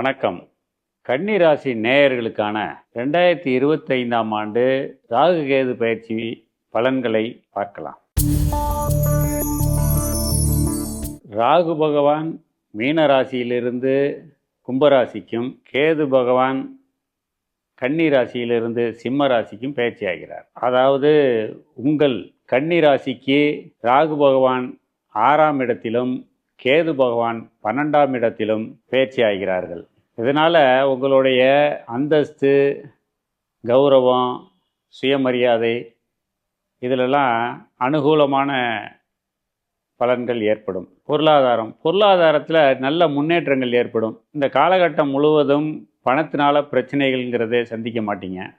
வணக்கம். கன்னி ராசி நேயர்களுக்கான 2025ஆம் ஆண்டு ராகு கேது பயிற்சி பலன்களை பார்க்கலாம். ராகு பகவான் மீன ராசியிலிருந்து கும்பராசிக்கும், கேது பகவான் கன்னி ராசியிலிருந்து சிம்ம ராசிக்கும் பயிற்சி ஆகிறார். அதாவது உங்கள் கன்னி ராசிக்கு ராகு பகவான் 6ஆம் இடத்திலும் கேது பகவான் 12ஆம் இடத்திலும் பயிற்சி ஆகிறார்கள். இதனால் உங்களுடைய அந்தஸ்து, கௌரவம், சுயமரியாதை இதிலெல்லாம் அனுகூலமான பலன்கள் ஏற்படும். பொருளாதாரத்தில் நல்ல முன்னேற்றங்கள் ஏற்படும். இந்த காலகட்டம் முழுவதும் பணத்தினால பிரச்சனைகள்ங்கிறதே சந்திக்க மாட்டீங்க.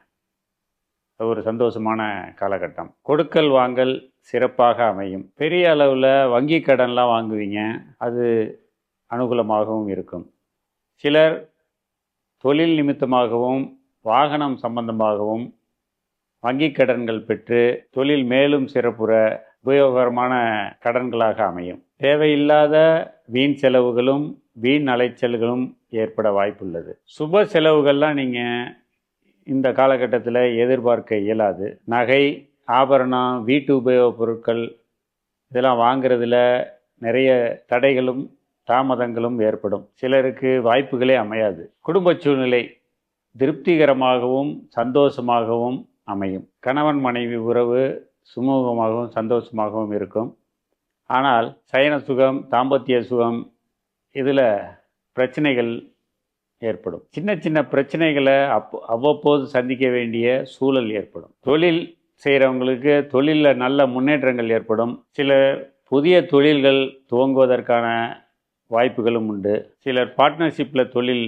ஒரு சந்தோஷமான காலகட்டம். கொடுக்கல் வாங்கல் சிறப்பாக அமையும். பெரிய அளவில் வங்கி கடன்லாம் வாங்குவீங்க, அது அனுகூலமாகவும் இருக்கும். சிலர் தொழில் நிமித்தமாகவும் வாகனம் சம்பந்தமாகவும் வங்கி கடன்கள் பெற்று தொழில் மேலும் சிறப்புற உபயோகரமான கடன்களாக அமையும். தேவையில்லாத வீண் செலவுகளும் வீண் அலைச்சல்களும் ஏற்பட வாய்ப்புள்ளது. சுப செலவுகள்லாம் நீங்கள் இந்த காலகட்டத்தில் எதிர்பார்க்க இயலாது. நகை, ஆபரணம், வீட்டு உபயோகப் பொருட்கள் இதெல்லாம் வாங்கிறதுல நிறைய தடைகளும் தாமதங்களும் ஏற்படும். சிலருக்கு வாய்ப்புகளே அமையாது. குடும்ப சூழ்நிலை திருப்திகரமாகவும் சந்தோஷமாகவும் அமையும். கணவன் மனைவி உறவு சுமூகமாகவும் சந்தோஷமாகவும் இருக்கும். ஆனால் சயன சுகம், தாம்பத்திய சுகம் இதில் பிரச்சனைகள் ஏற்படும். சின்ன சின்ன பிரச்சனைகளை அவ்வப்போது சந்திக்க வேண்டிய சூழல் ஏற்படும். தொழில் செய்கிறவங்களுக்கு தொழிலில் நல்ல முன்னேற்றங்கள் ஏற்படும். சில புதிய தொழில்கள் துவங்குவதற்கான வாய்ப்புகளும் உண்டு. சிலர் பார்ட்னர்ஷிப்பில் தொழில்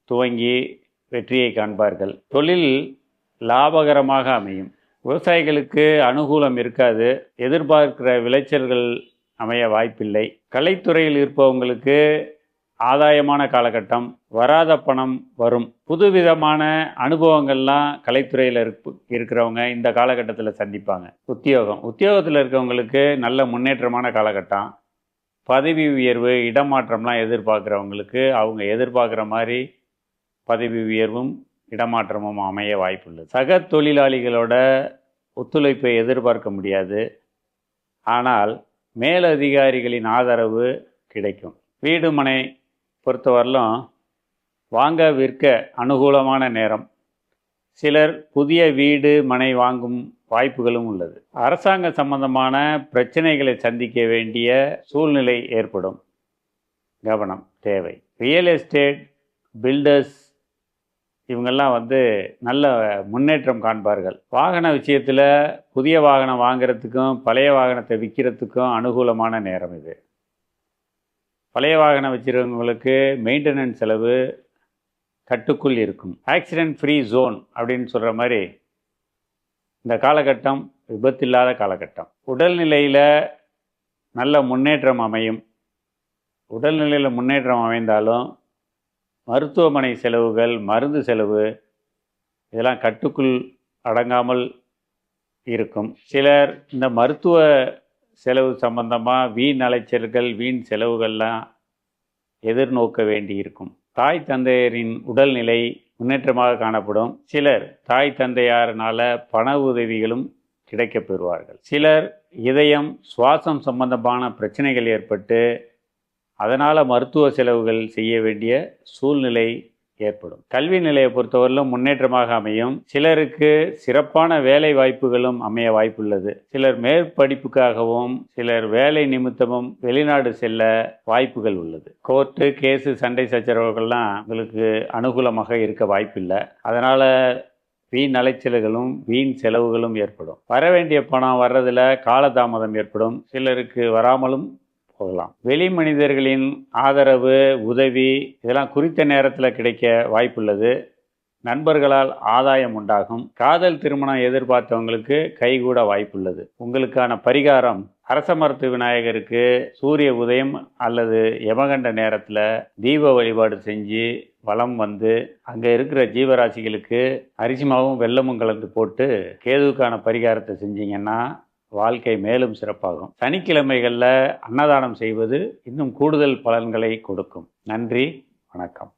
துவங்கி வெற்றியை காண்பார்கள். தொழில் லாபகரமாக அமையும். விவசாயிகளுக்கு அனுகூலம் இருக்காது. எதிர்பார்க்கிற விளைச்சல்கள் அமைய வாய்ப்பில்லை. கலைத்துறையில் இருப்பவங்களுக்கு ஆதாயமான காலகட்டம். வராத பணம் வரும். புதுவிதமான அனுபவங்கள்லாம் கலைத்துறையில் இருக்கிறவங்க இந்த காலகட்டத்தில் சந்திப்பாங்க. உத்தியோகத்தில் இருக்கவங்களுக்கு நல்ல முன்னேற்றமான காலகட்டம். பதவி உயர்வு, இடமாற்றம்லாம் எதிர்பார்க்குறவங்களுக்கு அவங்க எதிர்பார்க்குற மாதிரி பதவி உயர்வும் இடமாற்றமும் அமைய வாய்ப்புள்ளது. சக தொழிலாளிகளோட ஒத்துழைப்பை எதிர்பார்க்க முடியாது. ஆனால் மேலதிகாரிகளின் ஆதரவு கிடைக்கும். வீடு மனை பொறுத்தவரையிலும் வாங்க விற்க அனுகூலமான நேரம். சிலர் புதிய வீடு மனை வாங்கும் வாய்ப்புகளும் உள்ளது. அரசாங்க சம்பந்தமான பிரச்சனைகளை சந்திக்க வேண்டிய சூழ்நிலை ஏற்படும். கவனம் தேவை. ரியல் எஸ்டேட், பில்டர்ஸ் இவங்கெல்லாம் நல்ல முன்னேற்றம் காண்பார்கள். வாகன விஷயத்தில் புதிய வாகனம் வாங்கிறதுக்கும் பழைய வாகனத்தை விற்கிறதுக்கும் அனுகூலமான நேரம் இது. பழைய வாகனம் வச்சுருக்கவங்களுக்கு மெயின்டெனன்ஸ் செலவு கட்டுக்குள் இருக்கும். ஆக்சிடென்ட் ஃப்ரீ ஜோன் அப்படின்னு சொல்கிற மாதிரி இந்த காலகட்டம் விபத்தில்லாத காலகட்டம். உடல்நிலையில் நல்ல முன்னேற்றம் அமையும். உடல்நிலையில் முன்னேற்றம் அமைந்தாலும் மருத்துவமனை செலவுகள், மருந்து செலவு இதெல்லாம் கட்டுக்குள் அடங்காமல் இருக்கும். சிலர் இந்த மருத்துவ செலவு சம்பந்தமாக வீண் அலைச்சல்கள், வீண் செலவுகள்லாம் எதிர்நோக்க வேண்டி இருக்கும். தாய் தந்தையரின் உடல்நிலை முன்னேற்றமாக காணப்படும். சிலர் தாய் தந்தையாரனால பண உதவிகளும் கிடைக்கப் பெறுவார்கள். சிலர் இதயம், சுவாசம் சம்பந்தமான பிரச்சனைகள் ஏற்பட்டு அதனால் மருத்துவ செலவுகள் செய்ய வேண்டிய சூழ்நிலை ஏற்படும். கல்வி நிலையை பொறுத்தவரையிலும் முன்னேற்றமாக அமையும். சிலருக்கு சிறப்பான வேலை வாய்ப்புகளும் அமைய வாய்ப்புள்ளது. சிலர் மேற்படிப்புக்காகவும் சிலர் வேலை நிமித்தமும் வெளிநாடு செல்ல வாய்ப்புகள் உள்ளது. கோர்ட்டு, கேஸு, சண்டை சச்சரவுகள்லாம் உங்களுக்கு அனுகூலமாக இருக்க வாய்ப்பில்லை. அதனால் வீண் அலைச்சல்களும் வீண் செலவுகளும் ஏற்படும். வர வேண்டிய பணம் வர்றதில் காலதாமதம் ஏற்படும். சிலருக்கு வராமலும் போகலாம். வெளி மனிதர்களின் ஆதரவு, உதவி இதெல்லாம் குறித்த நேரத்தில் கிடைக்க வாய்ப்புள்ளது. நண்பர்களால் ஆதாயம் உண்டாகும். காதல் திருமணம் எதிர்பார்த்தவங்களுக்கு கைகூட வாய்ப்புள்ளது. உங்களுக்கான பரிகாரம் அரச மரத்து விநாயகருக்கு சூரிய உதயம் அல்லது யமகண்ட நேரத்தில் தீப வழிபாடு செஞ்சு வலம் அங்கே இருக்கிற ஜீவராசிகளுக்கு அரிசி மாவும் வெல்லமும் கலந்து போட்டு கேதுவுக்கான பரிகாரத்தை செஞ்சீங்கன்னா வாழ்க்கை மேலும் சிறப்பாகும். சனிக்கிழமைகளில் அன்னதானம் செய்வது இன்னும் கூடுதல் பலன்களை கொடுக்கும். நன்றி, வணக்கம்.